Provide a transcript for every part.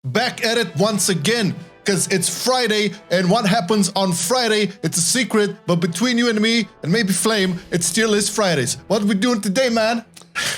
back at it once again. Because it's Friday, and what happens on Friday, it's a secret, but between you and me, and maybe Flame, it still is Fridays. What are we doing today, man?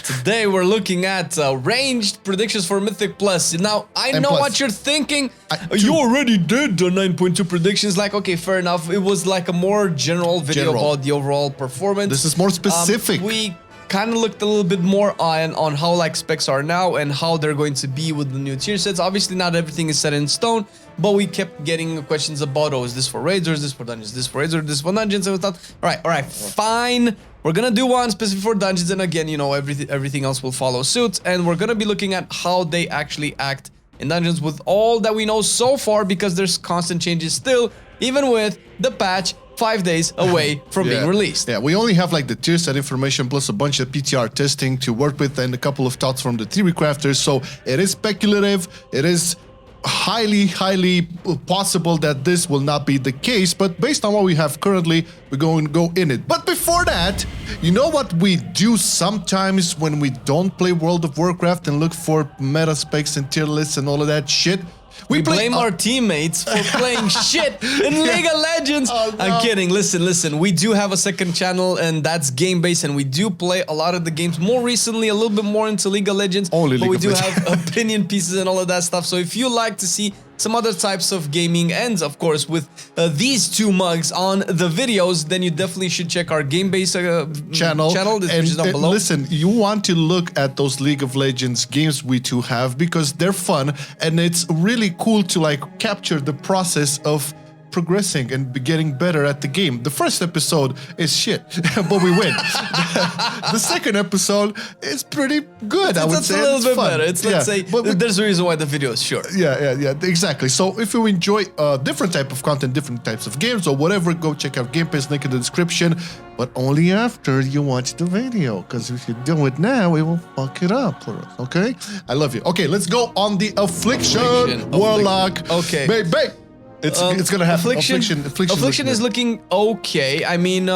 Today we're looking at ranged predictions for Mythic Plus. Now, I know what you're thinking. You already did the 9.2 predictions. Like, okay, fair enough. It was like a more general video about the overall performance. This is more specific. We kind of looked a little bit more on how like specs are now and how they're going to be with the new tier sets. Obviously, not everything is set in stone, but we kept getting questions about, oh, is this for raids or is this for dungeons? Is this for raids or is this for dungeons? And we thought, all right, fine. We're gonna do one specific for dungeons, and again, you know, everything else will follow suit. And we're gonna be looking at how they actually act in dungeons with all that we know so far, because there's constant changes still, even with the patch 5 days away from being released. Yeah, we only have like the tier set information plus a bunch of PTR testing to work with and a couple of thoughts from the theory crafters. So it is speculative. It is highly possible that this will not be the case, but based on what we have currently, we're going to go in it. But before that, you know what we do sometimes when we don't play World of Warcraft and look for meta specs and tier lists and all of that shit? We blame our teammates for playing shit in League of Legends. Oh, no. I'm kidding. Listen. We do have a second channel, and that's game-based, and we do play a lot of the games. More recently, a little bit more into League of Legends. But we do have opinion pieces and all of that stuff. So if you like to see some other types of gaming, and of course with these two mugs on the videos, then you definitely should check our game-based channel, which is down below. Listen, you want to look at those League of Legends games we two have, because they're fun, and it's really cool to like capture the process of progressing and getting better at the game. The first episode is shit, but we win. The second episode is pretty good, I would say. It's a little bit better. It's, let's say, there's a reason why the video is short. Yeah, exactly. So if you enjoy different type of content, different types of games or whatever, go check out Game Pass, link in the description, but only after you watch the video, because if you do it now, it will fuck it up for us, okay? I love you. Okay, let's go on the Affliction Warlock. Okay. Babe. It's gonna have Affliction is looking okay. I mean,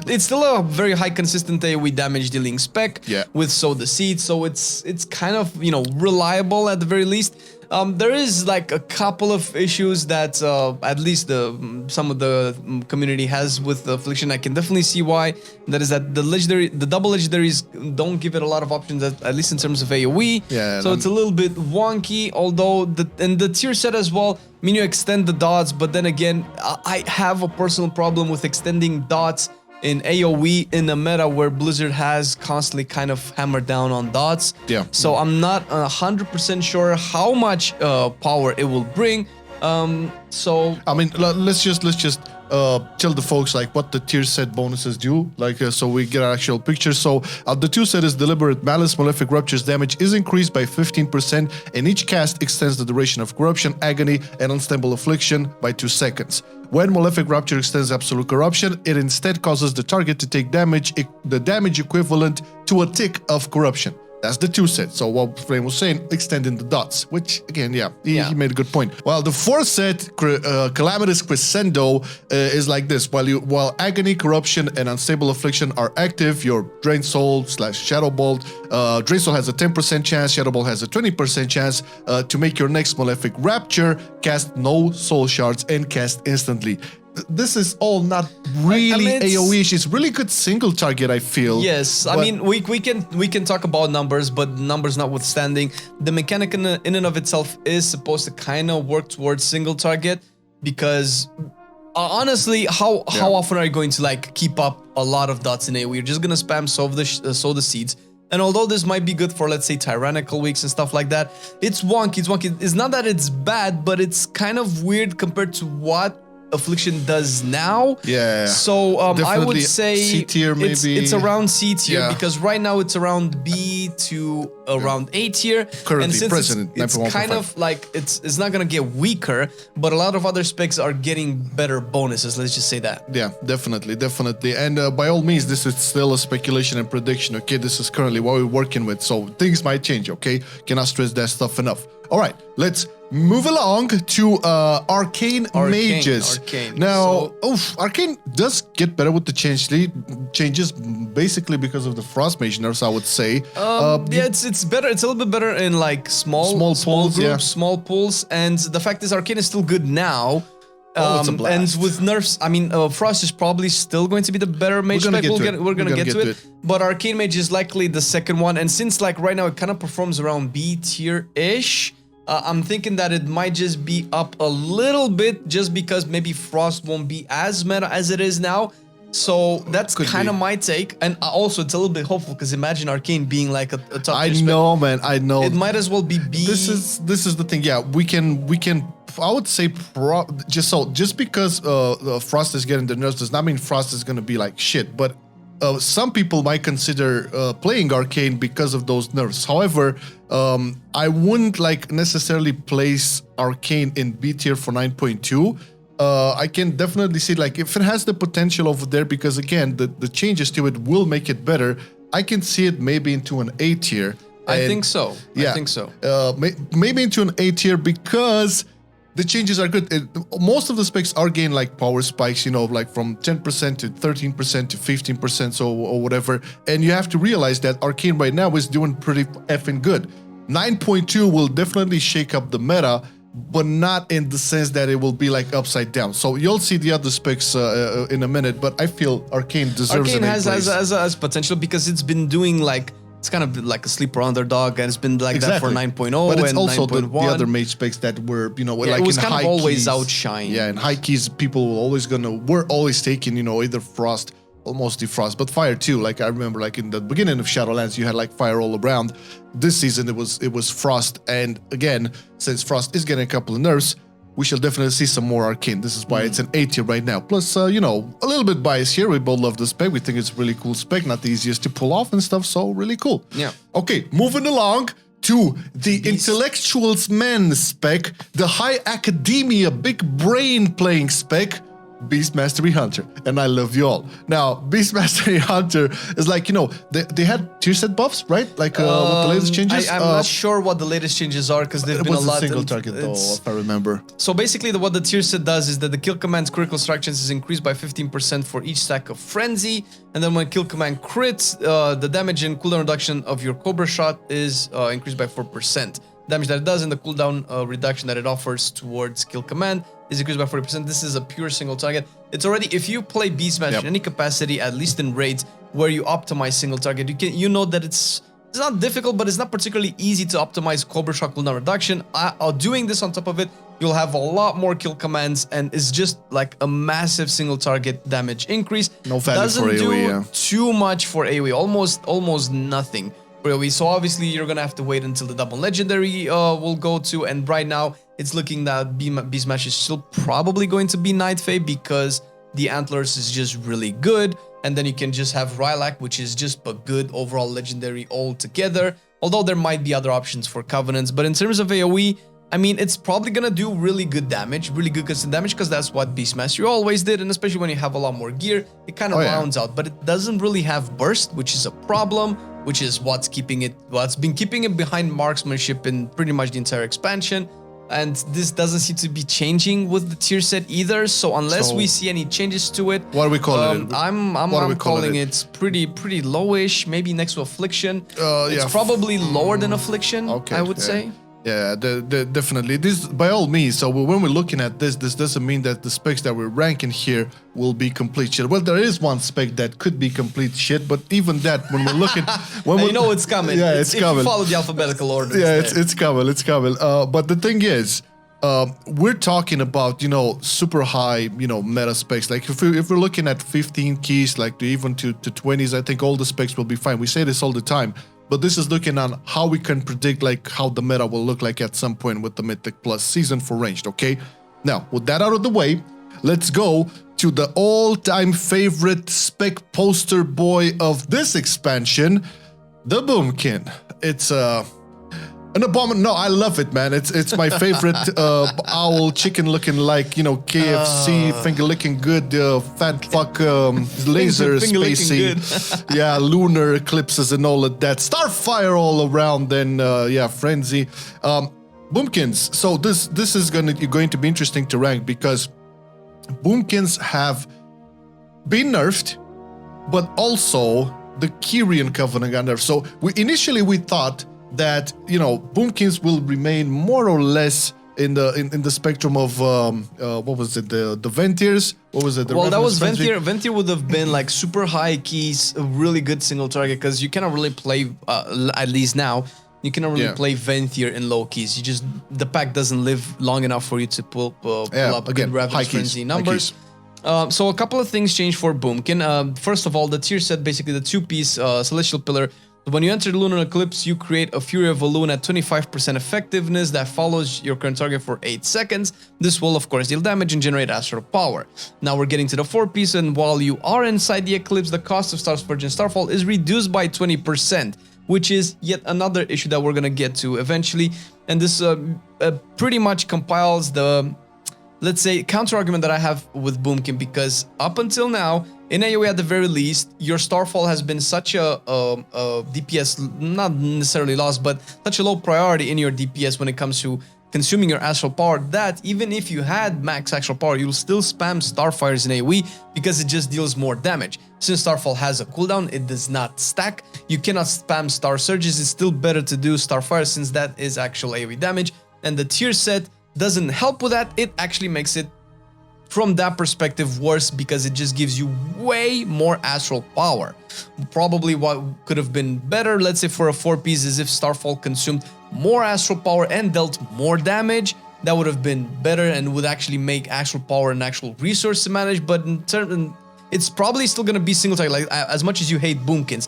it's still a very high consistent AoE damage dealing spec with Sow the Seed, so it's kind of, you know, reliable at the very least. There is like a couple of issues that at least some of the community has with Affliction. I can definitely see why. That is that the double legendaries don't give it a lot of options, at least in terms of AoE. Yeah, so it's a little bit wonky. Although the tier set as well, I mean, you extend the dots, but then again, I have a personal problem with extending dots in AoE in a meta where Blizzard has constantly kind of hammered down on dots. Yeah. So I'm not 100% sure how much power it will bring. So I mean, let's just tell the folks like what the tier set bonuses do, like so we get an actual picture. So the tier set is Deliberate Malice. Malefic Rupture's damage is increased by 15%, and each cast extends the duration of Corruption, Agony, and Unstable Affliction by 2 seconds. When Malefic Rupture extends Absolute Corruption, it instead causes the target to take damage, the damage equivalent to a tick of Corruption. That's the two set. So what Flame was saying, extending the dots, which again, he made a good point. While the fourth set, Calamitous Crescendo, is like this. While Agony, Corruption, and Unstable Affliction are active, your Drain Soul / Shadow Bolt, Drain Soul has a 10% chance, Shadow Bolt has a 20% chance to make your next Malefic Rapture, cast no soul shards, and cast instantly. This is all not really AoE. It's really good single target, I feel. Yes, I mean we can talk about numbers, but numbers notwithstanding, the mechanic in and of itself is supposed to kind of work towards single target, because honestly, how often are you going to like keep up a lot of dots in AoE? You're just gonna spam sow the seeds. And although this might be good for, let's say, tyrannical weeks and stuff like that, it's wonky. It's not that it's bad, but it's kind of weird compared to what Affliction does now. Yeah. So I would say C tier maybe. It's around C tier because right now it's around B to around A tier. Currently, and since it's kind of like it's not gonna get weaker, but a lot of other specs are getting better bonuses. Let's just say that. Yeah, definitely. And by all means, this is still a speculation and prediction. Okay, this is currently what we're working with, so things might change. Okay, cannot stress that stuff enough. All right, let's move along to Arcane Mages. Arcane. Now, Arcane does get better with the changes, basically because of the Frost Mage nerfs, I would say. Yeah, it's better. It's a little bit better in like small pools, groups, small pools, and the fact is, Arcane is still good now. It's a blast. And with nerfs, I mean, Frost is probably still going to be the better mage spec. We're gonna get to it. But Arcane Mage is likely the second one, and since like right now it kind of performs around B tier-ish, I'm thinking that it might just be up a little bit, just because maybe Frost won't be as meta as it is now. So that's kind of my take, and also it's a little bit hopeful because imagine Arcane being like a top. I know, man. I know. It might as well be B. This is the thing. Yeah, we can. I would say just because Frost is getting the nerfs does not mean Frost is gonna be like shit. But some people might consider playing Arcane because of those nerfs. However, I wouldn't like necessarily place Arcane in B tier for 9.2. I can definitely see like if it has the potential over there, because again the changes to it will make it better. I can see it maybe into an A tier. I think so. Yeah, I think so. Maybe into an A tier because the changes are good. Most of the specs are gained like power spikes, you know, like from 10% to 13% to 15%, so or whatever. And you have to realize that Arcane right now is doing pretty effing good. 9.2 will definitely shake up the meta, but not in the sense that it will be like upside down. So you'll see the other specs in a minute, but I feel Arcane deserves Arcane an A place. has potential because it's been doing like, it's kind of like a sleeper underdog, and it's been like that for 9.0 but it's and also 9.1. the other mage specs that were, you know, like it was in kind high of always keys, outshined. Yeah, in high keys, people were always taking, you know, either Frost, or mostly Frost, but Fire too. Like I remember, like in the beginning of Shadowlands, you had like Fire all around. This season, it was Frost, and again, since Frost is getting a couple of nerfs, we shall definitely see some more Arcane. This is why it's an A tier right now. Plus, you know, a little bit biased here. We both love the spec. We think it's a really cool spec, not the easiest to pull off and stuff, so really cool. Yeah. Okay, moving along to the Intellectuals Men spec, the High Academia Big Brain playing spec, Beastmaster Hunter, and I love you all. Now, Beastmaster Hunter is like, you know, they had tier set buffs, right? Like with the latest changes. I'm not sure what the latest changes are because they've been a lot. Single target though, if I remember. So basically, what the tier set does is that the kill command's critical strike chance is increased by 15% for each stack of frenzy, and then when kill command crits, the damage and cooldown reduction of your Cobra shot is increased by 4%. Damage that it does and the cooldown reduction that it offers towards kill command is increased by 40%. This is a pure single target. It's already, if you play Beastmaster in any capacity, at least in raids where you optimize single target, you know that it's not difficult, but it's not particularly easy to optimize Cobra shot cooldown reduction. Doing this on top of it, you'll have a lot more kill commands, and it's just like a massive single target damage increase. No value Doesn't for AoE, do too much for AoE, almost nothing for AoE. So obviously you're gonna have to wait until the double legendary will go to, and right now it's looking that Beastmaster is still probably going to be Night Fae because the Antlers is just really good, and then you can just have Rylak, which is just a good overall legendary altogether, although there might be other options for Covenants. But in terms of AoE, I mean, it's probably gonna do really good damage, really good consistent damage, because that's what Beastmaster always did, and especially when you have a lot more gear, it kind of rounds out. But it doesn't really have burst, which is a problem, which is what's been keeping it behind marksmanship in pretty much the entire expansion. And this doesn't seem to be changing with the tier set either. So unless we see any changes to it, what are we calling it? I'm calling it pretty lowish, maybe next to Affliction. It's probably lower than Affliction, I would say. Yeah, definitely. This, by all means. So when we're looking at this doesn't mean that the specs that we're ranking here will be complete shit. Well, there is one spec that could be complete shit, but even that, when we're looking, you know it's coming. Yeah, it's coming. If you follow the alphabetical order. Yeah, it's coming. It's coming. But the thing is, we're talking about, you know, super high, you know, meta specs. Like if we're looking at 15 keys, like even to 20s, I think all the specs will be fine. We say this all the time. But this is looking on how we can predict like how the meta will look like at some point with the Mythic Plus season for ranged, okay? Now, with that out of the way, let's go to the all-time favorite spec poster boy of this expansion, the Boomkin. It's an abomination. No, I love it, man. It's my favorite owl chicken looking like, you know, KFC finger licking good fat fuck laser spacey. Yeah, lunar eclipses and all of that. Starfire all around, then yeah, frenzy. Boomkins. So this is going to be interesting to rank because Boomkins have been nerfed, but also the Kyrian Covenant got nerfed. So initially we thought that Boomkins will remain more or less in the spectrum of what was it, the Ventirs? What was it? Well, that was Ventir. Ventir would have been like super high keys, a really good single target because you cannot really play at least now. You cannot really play Ventir in low keys. The pack doesn't live long enough for you to pull up good Ravage Frenzy numbers. So a couple of things changed for Boomkin. First of all, the tier set, basically the 2-piece Celestial Pillar. When you enter the Lunar Eclipse, you create a Fury of Elune at 25% effectiveness that follows your current target for 8 seconds. This will, of course, deal damage and generate astral power. Now we're getting to the 4-piece, and while you are inside the Eclipse, the cost of Star Spurge and Starfall is reduced by 20%, which is yet another issue that we're going to get to eventually. And this pretty much compiles the, let's say, counter-argument that I have with Boomkin, because up until now, in AoE at the very least, your Starfall has been such a DPS, not necessarily lost, but such a low priority in your DPS when it comes to consuming your astral power that even if you had max astral power, you'll still spam Starfires in AoE because it just deals more damage. Since Starfall has a cooldown, it does not stack. You cannot spam Star Surges. It's still better to do Starfire since that is actual AoE damage. And the tier set doesn't help with that. It actually makes it, from that perspective, worse because it just gives you way more astral power. Probably what could have been better, let's say for a 4-piece, is if Starfall consumed more astral power and dealt more damage. That would have been better and would actually make astral power an actual resource to manage. But in terms, it's probably still gonna be single target. Like as much as you hate Boomkins,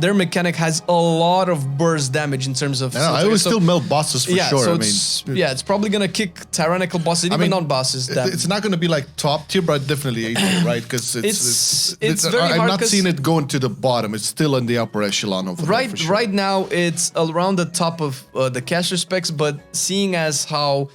their mechanic has a lot of burst damage in terms of. Yeah, I would still melt bosses for sure. So it's probably gonna kick tyrannical bosses, even non-bosses. It's not gonna be like top tier, but definitely A tier, right? Because it's very hard. I'm not seeing it going to the bottom. It's still in the upper echelon of right now. It's around the top of the caster specs, but seeing as how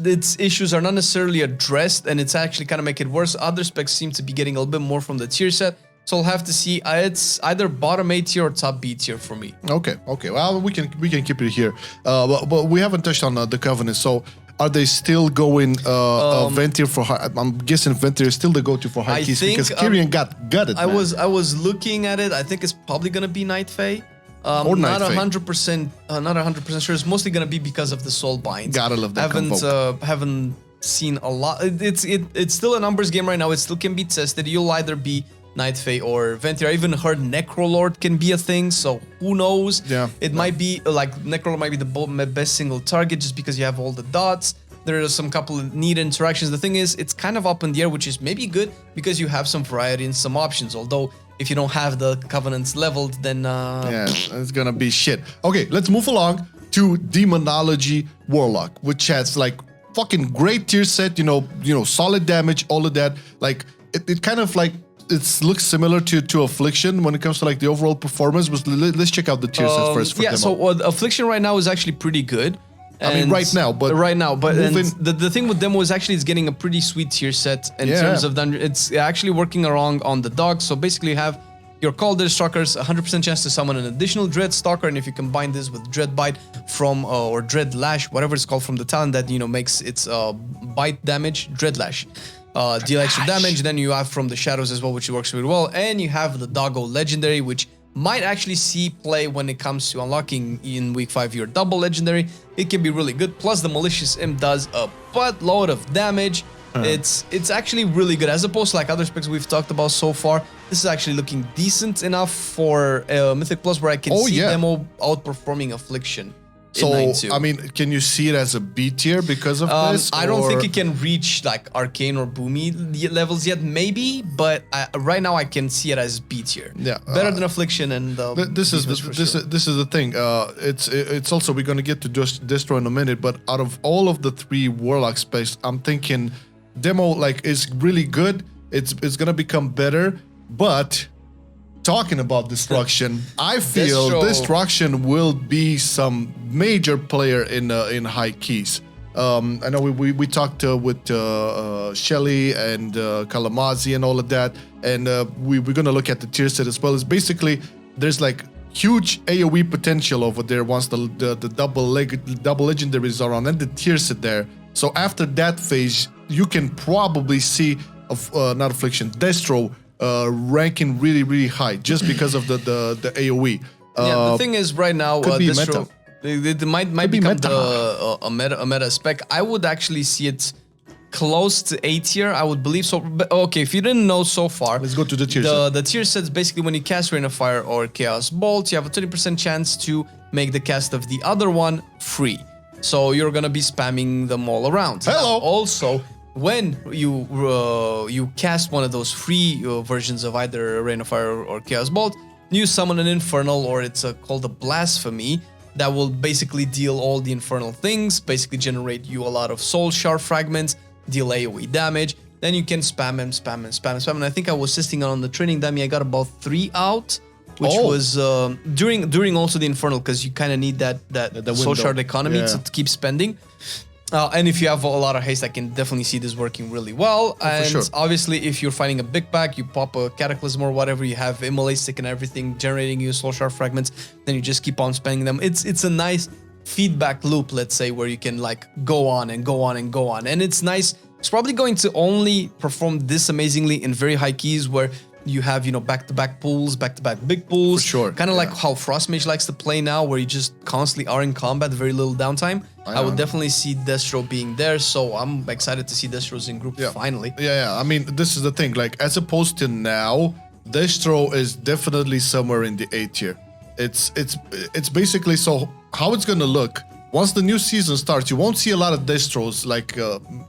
its issues are not necessarily addressed and it's actually kind of make it worse, other specs seem to be getting a little bit more from the tier set. So I'll have to see. It's either bottom A tier or top B tier for me. Okay. Well, we can keep it here. But we haven't touched on the Covenant. So are they still going Ventir for high? I'm guessing Ventir is still the go-to for high keys because Kyrian got gutted. I was looking at it. I think it's probably gonna be Night Fae. Or not 100%, not 100% sure. It's mostly gonna be because of the soul binds. Gotta love that. Haven't seen a lot. It's still a numbers game right now. It still can be tested. You'll either be Night Fae or Ventir. I even heard Necrolord can be a thing. So who knows? Yeah. It might be like Necrolord might be the best single target just because you have all the dots. There are some couple of neat interactions. The thing is, it's kind of up in the air, which is maybe good because you have some variety and some options. Although, if you don't have the Covenants leveled, then yeah, it's gonna be shit. Okay, let's move along to Demonology Warlock, which has like fucking great tier set. Solid damage, all of that. Like it kind of like it looks similar to Affliction when it comes to like the overall performance. But let's check out the tier set first. For yeah, Demo. So Affliction right now is actually pretty good. I mean, right now, but the thing with Demo is actually it's getting a pretty sweet tier set in terms of dungeon. It's actually working around on the dogs. So basically, you have your Calder Stalkers, 100% chance to summon an additional Dread Stalker, and if you combine this with Dread Bite from or Dread Lash, whatever it's called from the talent that makes its bite damage, Dread Lash. Deal extra damage. Then you have from the shadows as well, which works really well, and you have the Doggo Legendary, which might actually see play when it comes to unlocking in week 5 your double legendary. It can be really good. Plus the Malicious Imp does a buttload of damage. It's actually really good as opposed to like other specs we've talked about so far. This is actually looking decent enough for Mythic Plus where I can see Demo outperforming Affliction. So, I mean, can you see it as a B tier because of this? I don't think it can reach like Arcane or Boomy levels yet, maybe, but right now I can see it as B tier. Yeah, better than Affliction and this is the thing. It's also we're gonna get to just Destro in a minute, but out of all of the 3 Warlock specs, I'm thinking Demo like is really good. It's gonna become better, but talking about Destruction, I feel Destruction will be some major player in high keys. I know we talked with Shelly and Kalamazi and all of that, and we're gonna look at the tier set as well. It's basically there's like huge AoE potential over there once the double legendaries are on and the tier set there. So after that phase, you can probably see not Affliction, Destro ranking really high just because of the AoE. The thing is, right now, Destro, it might become a meta spec. I would actually see it close to A tier, I would believe. So, okay, if you didn't know so far, let's go to the tier set. The tier set's basically when you cast Rain of Fire or Chaos Bolt, you have a 30% chance to make the cast of the other one free. So you're gonna be spamming them all around. Hello. Now, also, when you cast one of those free versions of either Rain of Fire or Chaos Bolt, you summon an Infernal, or it's called a Blasphemy, that will basically deal all the infernal things, basically generate you a lot of soul shard fragments, deal AoE damage. Then you can spam and I think I was testing on the training dummy. I got about 3 out, which was during also the infernal, because you kind of need that soul shard economy to keep spending. And if you have a lot of haste, I can definitely see this working really well. And sure. Obviously, if you're fighting a big pack, you pop a Cataclysm or whatever, you have Immolation and everything generating you soul shard fragments, then you just keep on spending them. It's a nice feedback loop, let's say, where you can like go on and go on and go on. And it's nice. It's probably going to only perform this amazingly in very high keys where you have, back-to-back pulls, back-to-back big pulls. For sure. Kind of like how Frostmage likes to play now, where you just constantly are in combat, very little downtime. I would definitely see Destro being there, so I'm excited to see Destro's in group finally. Yeah. I mean, this is the thing. Like, as opposed to now, Destro is definitely somewhere in the A tier. It's basically, so how it's gonna look. Once the new season starts, you won't see a lot of Destros like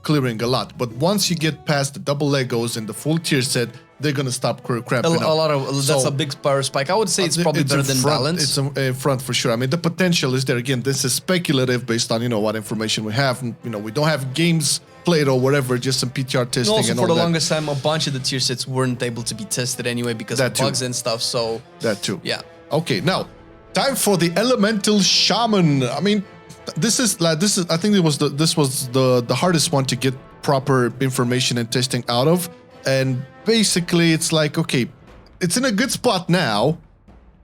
clearing a lot. But once you get past the double Legos and the full tier set, they're gonna stop cramping up. A lot of that's a big power spike. I would say it's probably better than balance. It's in front for sure. I mean, the potential is there. Again, this is speculative based on what information we have. We don't have games played or whatever, just some PTR testing. Also, and for all the longest time, a bunch of the tier sets weren't able to be tested anyway because of bugs and stuff. So that too. Yeah. Okay, now time for the Elemental Shaman. I mean, this is I think this was the hardest one to get proper information and testing out of. And basically, it's like, okay, it's in a good spot now.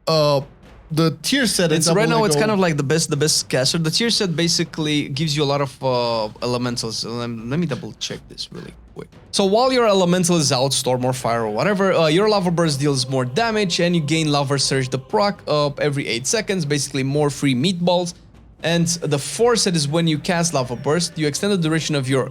The tier set is right now. It's kind of like the best caster. The tier set basically gives you a lot of elementals. Let me double check this really quick. So while your elemental is out, storm or fire or whatever, your lava burst deals more damage, and you gain lava surge the proc every 8 seconds. Basically, more free meatballs. And the 4 set is when you cast lava burst, you extend the duration of your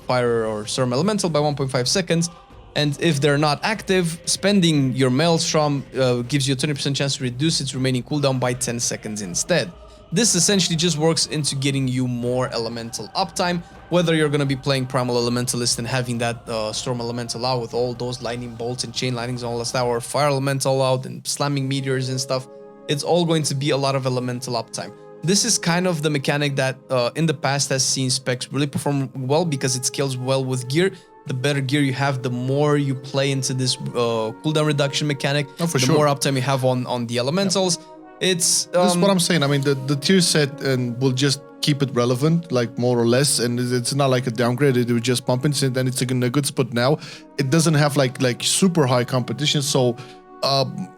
fire or storm elemental by 1.5 seconds. And if they're not active, spending your Maelstrom gives you a 20% chance to reduce its remaining cooldown by 10 seconds instead. This essentially just works into getting you more elemental uptime, whether you're going to be playing Primal Elementalist and having that Storm Elemental out with all those lightning bolts and chain lightnings and all that stuff, or Fire Elemental out and slamming meteors and stuff. It's all going to be a lot of elemental uptime. This is kind of the mechanic that in the past has seen specs really perform well because it scales well with gear. The better gear you have, the more you play into this cooldown reduction mechanic, the more uptime you have on the elementals. It's that's what I'm saying. I mean, the tier set and will just keep it relevant, like more or less, and it's not like a downgrade. It will just pump it, and it's in a good spot now. It doesn't have like super high competition, so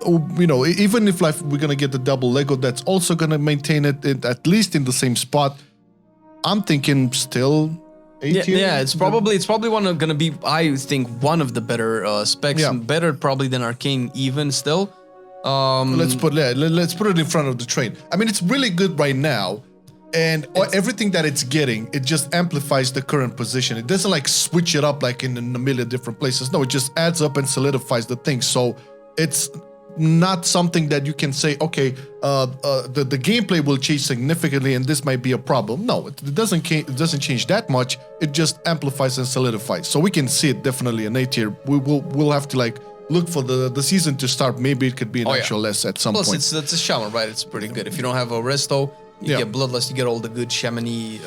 even if we're gonna get the double Lego, that's also gonna maintain it at least in the same spot. I'm thinking still. Yeah, it's probably gonna be, I think, one of the better specs, better probably than Arcane even still. Let's put it in front of the train. I mean, it's really good right now, and everything that it's getting, it just amplifies the current position. It doesn't like switch it up like in a million different places. No, it just adds up and solidifies the thing. So it's not something that you can say, okay, the gameplay will change significantly and this might be a problem. No, it doesn't change that much. It just amplifies and solidifies. So we can see it definitely in A tier. We'll have to look for the season to start. Maybe it could be an actual S at some point. Plus, it's a Shaman, right? It's pretty good. If you don't have a Resto, you get Bloodlust, you get all the good Shaman-y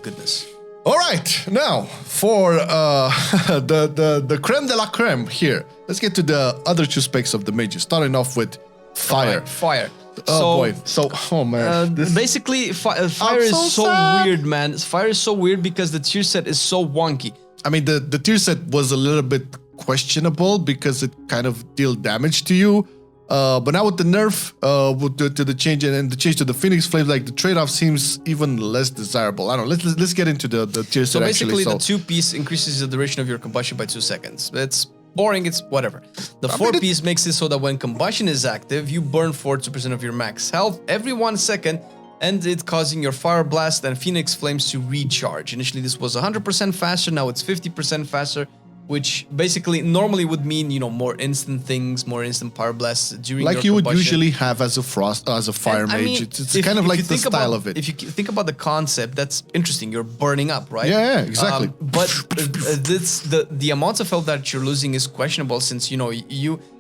goodness. All right, now for the creme de la creme here. Let's get to the other 2 specs of the mages. Starting off with fire. Right, fire. Oh man. Basically, fire is so weird, man. Fire is so weird because the tier set is so wonky. I mean, the tier set was a little bit questionable because it kind of dealt damage to you. But now with the nerf, to the change and the change to the Phoenix Flames, like the trade-off seems even less desirable. I don't know. Let's get into the tier set. So basically, the 2-piece increases the duration of your combustion by 2 seconds. It's boring. It's whatever. The 4-piece makes it so that when combustion is active, you burn 42% of your max health every 1 second, and it's causing your Fire Blast and Phoenix Flames to recharge. Initially, this was 100% faster. Now it's 50% faster, which basically normally would mean, you know, more instant things, more instant Fire Blasts during like your you combustion. would usually have as a Fire Mage. I mean, it's kind of like the style of it. If you think about the concept, that's interesting. You're burning up, right? Yeah, exactly. But the amount of health that you're losing is questionable, since, you know,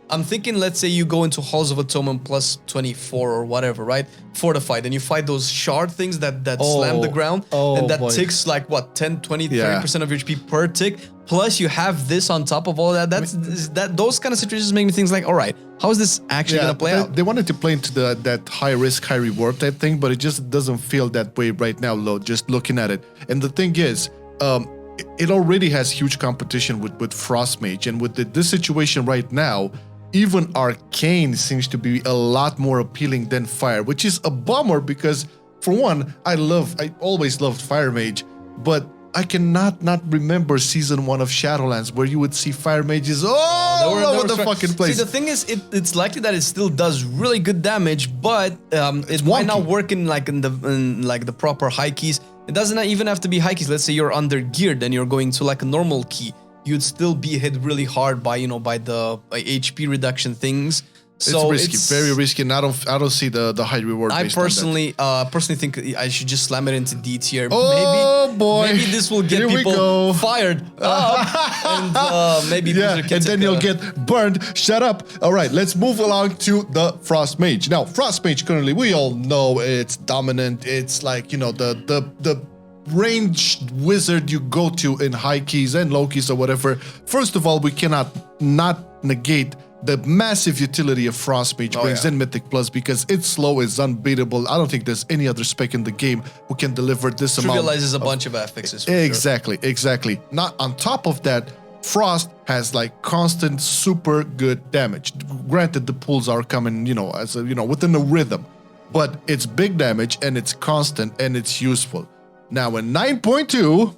I'm thinking, let's say you go into Halls of Atonement plus 24 or whatever, right? Fortified, and you fight those shard things that slam the ground, and that ticks like what, 10, 20, 30% of your HP per tick. Plus you have this on top of all that. Those kind of situations make me think like, all right, how is this actually gonna play out? They wanted to play into that high risk, high reward type thing, but it just doesn't feel that way right now, just looking at it. And the thing is, it already has huge competition with Frost Mage, and with this situation right now, even Arcane seems to be a lot more appealing than Fire, which is a bummer because, for one, I always loved Fire Mage, but I cannot not remember Season 1 of Shadowlands where you would see Fire Mages all over the fucking place. See, the thing is, it's likely that it still does really good damage, but it might not work in the proper high keys. It doesn't even have to be high keys. Let's say you're under geared and you're going to like a normal key. You'd still be hit really hard by, you know, by the HP reduction things. So it's risky, very risky, and I don't see the high reward. I personally think I should just slam it into D tier. Oh boy, maybe this will get people fired up, and maybe and then you'll get burned. Shut up. All right, let's move along to the Frost Mage. Now, Frost Mage currently, we all know it's dominant. It's like, you know, the ranged wizard you go to in high keys and low keys or whatever. First of all, we cannot not negate the massive utility of Frost Mage brings in Mythic Plus, because its slow is unbeatable. I don't think there's any other spec in the game who can deliver this amount. Trivializes a bunch of affixes. Exactly. Not on top of that, Frost has like constant super good damage. Granted, the pulls are coming, you know, as a, you know, within the rhythm, but it's big damage and it's constant and it's useful. Now in 9.2,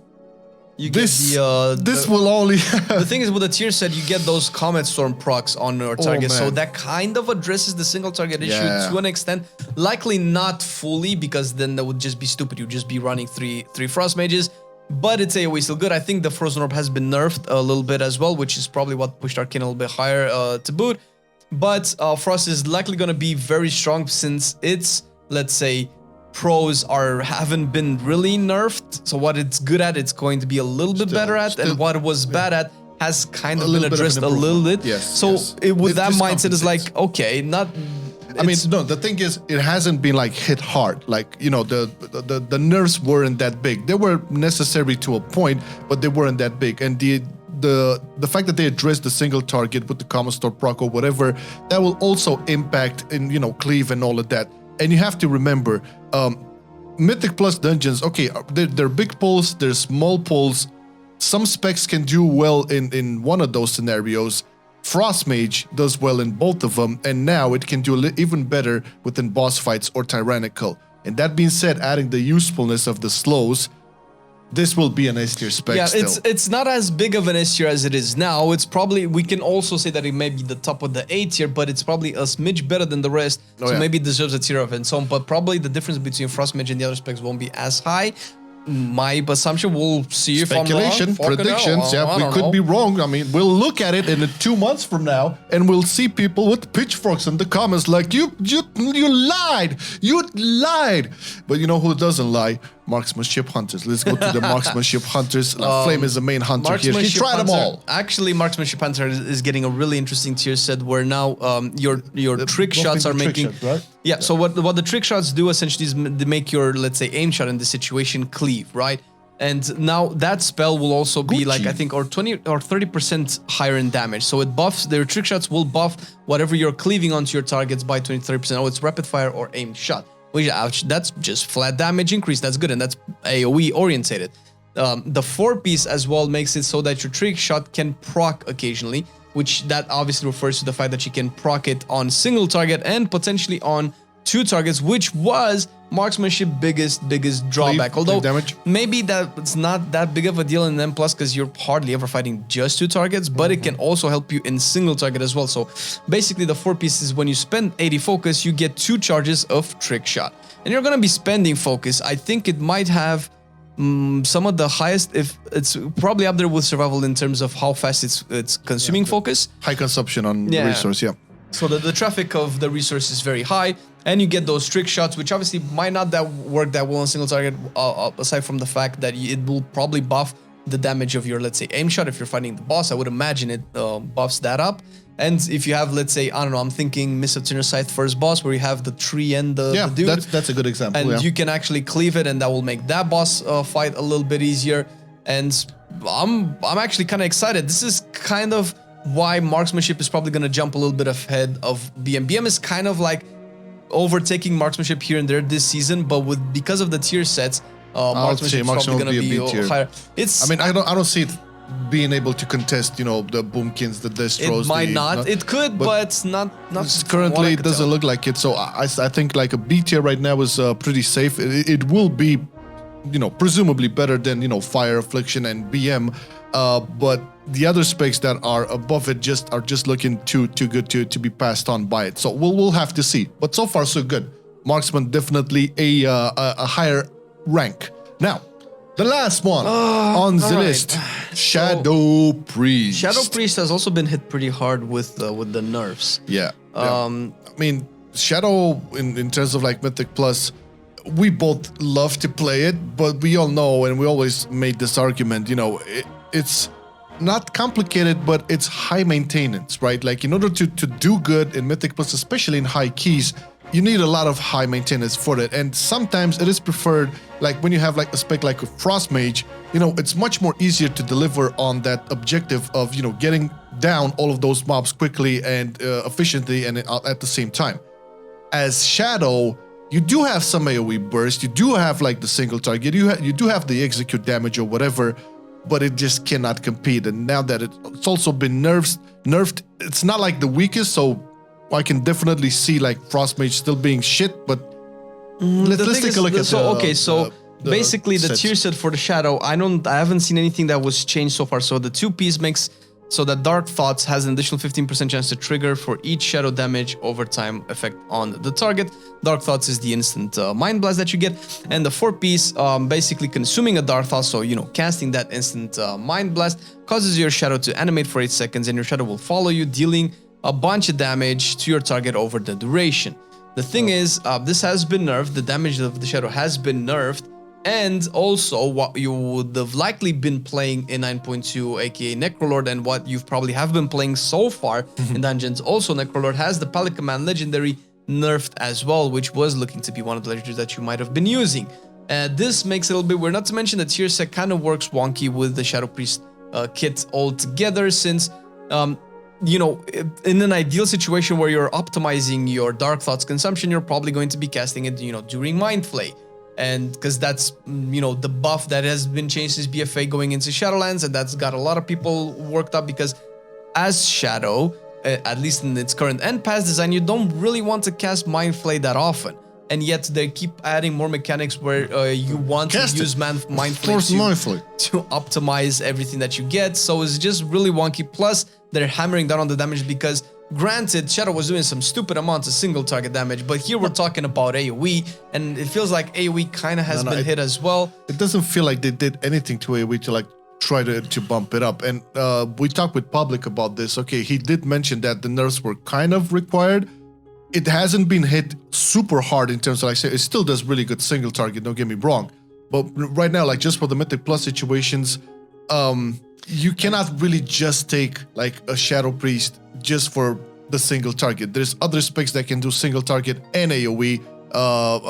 this will only the thing is, with the tier set, you get those Comet Storm procs on your target, so that kind of addresses the single target issue to an extent. Likely not fully, because then that would just be stupid. You'd just be running three Frost Mages, but it's AoE still good. I think the Frozen Orb has been nerfed a little bit as well, which is probably what pushed Arcane a little bit higher to boot. But Frost is likely going to be very strong, since it's, let's say, pros haven't been really nerfed, so what it's good at, it's going to be a little bit better at, and what it was bad at has kind of been addressed a little bit. With that mindset, is like, okay, not. I mean, no, the thing is, it hasn't been like hit hard. Like, you know, the nerfs weren't that big. They were necessary to a point, but they weren't that big. And the fact that they addressed the single target with the Common Store proc or whatever, that will also impact in, you know, cleave and all of that. And you have to remember, Mythic Plus dungeons, okay, they're big pulls, they're small pulls. Some specs can do well in one of those scenarios. Frost Mage does well in both of them, and now it can do even better within boss fights or Tyrannical. And that being said, adding the usefulness of the slows, this will be an S tier spec still. It's not as big of an S tier as it is now. It's probably, we can also say that it may be the top of the A tier, but it's probably a smidge better than the rest, so maybe it deserves a tier of its own. But probably the difference between Frost Mage and the other specs won't be as high. My assumption, we'll see if I'm wrong. Predictions, we could be wrong. I mean, we'll look at it in 2 months from now, and we'll see people with pitchforks in the comments like, you lied, But you know who doesn't lie? Marksmanship Hunters. Let's go to the Marksmanship Hunters. Flame is the main hunter here. He tried them all. Actually, Marksmanship Hunter is getting a really interesting tier set where now your trick shots are making... right? Yeah, so what the trick shots do essentially is they make your, let's say, aim shot in this situation cleave, right? And now that spell will also be like, I think, or 20 or 30% higher in damage. So it buffs, their trick shots will buff whatever you're cleaving onto your targets by 20-30%. Oh, it's rapid fire or aimed shot. Which, ouch, that's just flat damage increase. That's good, and that's AoE orientated. The 4-piece as well makes it so that your trick shot can proc occasionally. which that obviously refers to the fact that you can proc it on single target and potentially on 2 targets, which was Marksmanship biggest drawback. Although maybe that's not that big of a deal in M+, because you're hardly ever fighting just 2 targets, but it can also help you in single target as well. So basically the 4 pieces, when you spend 80 focus, you get 2 charges of trick shot. And you're gonna be spending focus. I think it might have some of the highest, if it's probably up there with survival in terms of how fast it's consuming focus. High consumption on resource, So the traffic of the resource is very high, and you get those trick shots, which obviously might not work that well on single target, aside from the fact that it will probably buff the damage of your, let's say, aim shot. If you're fighting the boss, I would imagine it buffs that up. And if you have, let's say, I don't know, I'm thinking Mist of Tinner Scythe first boss, where you have the tree and the dude. That's a good example. And you can actually cleave it, and that will make that boss fight a little bit easier. And I'm actually kind of excited. This is kind of why Marksmanship is probably going to jump a little bit ahead of BM. BM is kind of like overtaking Marksmanship here and there this season, but because of the tier sets, Marksmanship is probably going to be higher. I don't see it being able to contest, the Boomkins, the Destros. It might not. It could, but not currently. It doesn't look like it. So I think like a B tier right now is pretty safe. It will be, presumably better than Fire, Affliction, and BM. But the other specs that are above it are just looking too good to be passed on by it. So we'll have to see. But so far so good. Marksman definitely a higher rank. Now, the last one on the list, Shadow Priest. Shadow Priest has also been hit pretty hard with the nerfs. Yeah. I mean, Shadow in terms of like Mythic Plus, we both love to play it, but we all know, and we always made this argument, it's not complicated, but it's high maintenance, right? Like in order to do good in Mythic Plus, especially in high keys, you need a lot of high maintenance for it. And sometimes it is preferred, like when you have like a spec like a Frost Mage, it's much more easier to deliver on that objective of, getting down all of those mobs quickly and efficiently and at the same time. As Shadow, you do have some AoE burst, you do have like the single target, you do have the execute damage or whatever, but it just cannot compete. And now that it's also been nerfed, it's not like the weakest, so I can definitely see like Frost Mage still being shit, but let's take a look at so basically the tier set for the Shadow, I haven't seen anything that was changed so far. So the 2-piece makes so that Dark Thoughts has an additional 15% chance to trigger for each Shadow damage over time effect on the target. Dark Thoughts is the instant Mind Blast that you get, and the 4-piece basically consuming a Dark Thought, so casting that instant Mind Blast causes your Shadow to animate for 8 seconds, and your Shadow will follow you, dealing a bunch of damage to your target over the duration. The thing is, this has been nerfed, the damage of the Shadow has been nerfed, and also what you would have likely been playing in 9.2, aka Necrolord, and what you've probably have been playing so far in Dungeons, also Necrolord has the Pelican Man Legendary nerfed as well, which was looking to be one of the legendaries that you might have been using. This makes it a little bit weird, not to mention that tier set kind of works wonky with the Shadow Priest kit altogether, since in an ideal situation where you're optimizing your Dark Thoughts consumption, you're probably going to be casting it, during Mind Flay. And because that's, the buff that has been changed since BFA going into Shadowlands, and that's got a lot of people worked up, because as Shadow, at least in its current and past design, you don't really want to cast Mind Flay that often. And yet they keep adding more mechanics where you want to use Mind Flay to optimize everything that you get. So it's just really wonky. Plus, they're hammering down on the damage because, granted, Shadow was doing some stupid amounts of single target damage, but here we're talking about AoE, and it feels like AoE kind of has been hit as well. It doesn't feel like they did anything to AoE to like try to bump it up. And we talked with Public about this. Okay, he did mention that the nerfs were kind of required. It hasn't been hit super hard in terms of, like, say, it still does really good single target, don't get me wrong. But right now, like, just for the Mythic Plus situations, you cannot really just take like a Shadow Priest just for the single target. There's other specs that can do single target and AoE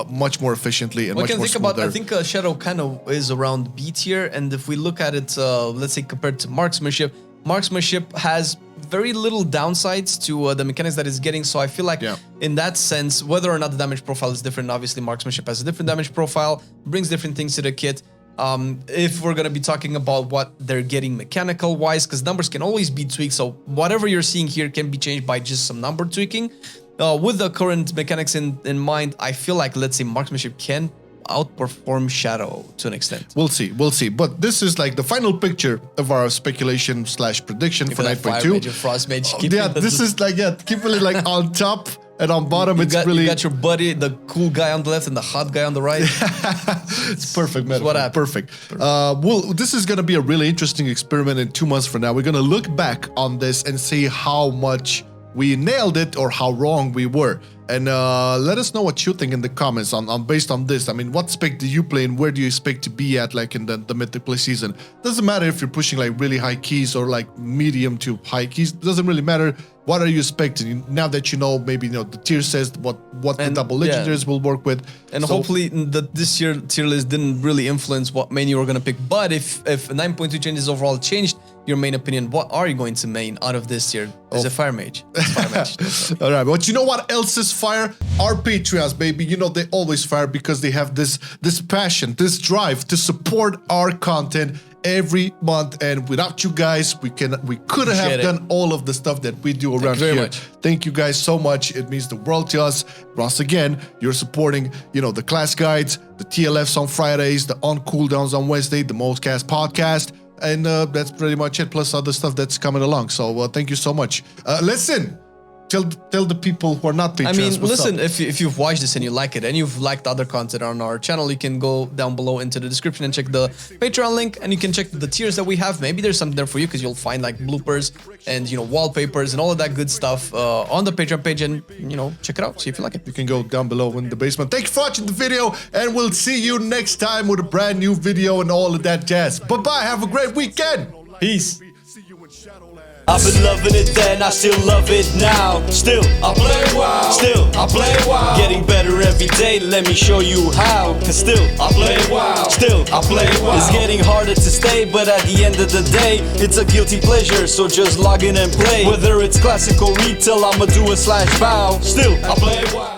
much more efficiently and much more smoother. I think Shadow kind of is around B tier, and if we look at it, let's say compared to Marksmanship has very little downsides to the mechanics that it's getting. So I feel like in that sense, whether or not the damage profile is different, obviously Marksmanship has a different damage profile, brings different things to the kit. If we're gonna be talking about what they're getting mechanical wise, because numbers can always be tweaked, so whatever you're seeing here can be changed by just some number tweaking. With the current mechanics in mind, I feel like, let's say, marksmanship can outperform Shadow to an extent. We'll see. But this is like the final picture of our speculation / prediction for 9.2. Frost Mage. This is like, keeping it like on top and on bottom. You got your buddy, the cool guy on the left and the hot guy on the right. It's perfect, man. What happened? Perfect. This is gonna be a really interesting experiment in 2 months from now. We're gonna look back on this and see how much we nailed it or how wrong we were. And let us know what you think in the comments on based on this. I mean, what spec do you play and where do you expect to be at, like in the Mythic play season? Doesn't matter if you're pushing like really high keys or like medium to high keys. Doesn't really matter. What are you expecting now that you know, maybe the tier says what the double legendaries will work with, and hopefully this year tier list didn't really influence what main you were gonna pick. But if 9.2 changes overall changed your main opinion, what are you going to main out of this year? Is it Fire Mage? It's Fire Mage. All right, but you know what else is fire? Our Patreons, baby. They always fire because they have this passion, this drive to support our content every month, and without you guys, we couldn't have done all of the stuff that we do around here. Thank you guys so much. It means the world to us. Once again, you're supporting, the class guides, the TLFs on Fridays, the on cooldowns on Wednesday, the MON MO Cast podcast, and that's pretty much it. Plus other stuff that's coming along. So thank you so much. Listen. Tell the people who are not patrons. I mean, listen, if you've watched this and you like it and you've liked other content on our channel, you can go down below into the description and check the Patreon link, and you can check the tiers that we have. Maybe there's something there for you because you'll find like bloopers and wallpapers and all of that good stuff on the Patreon page, and check it out, see if you like it. You can go down below in the basement. Thank you for watching the video, and we'll see you next time with a brand new video and all of that jazz. Bye-bye, have a great weekend. Peace. I've been loving it then, I still love it now. Still, I play WoW. Still, I play WoW. Getting better every day, let me show you how. Cause still, I play WoW. Still, I play WoW. It's getting harder to stay, but at the end of the day, it's a guilty pleasure, so just log in and play. Whether it's classic or retail, I'ma do a /bow. Still, I play WoW.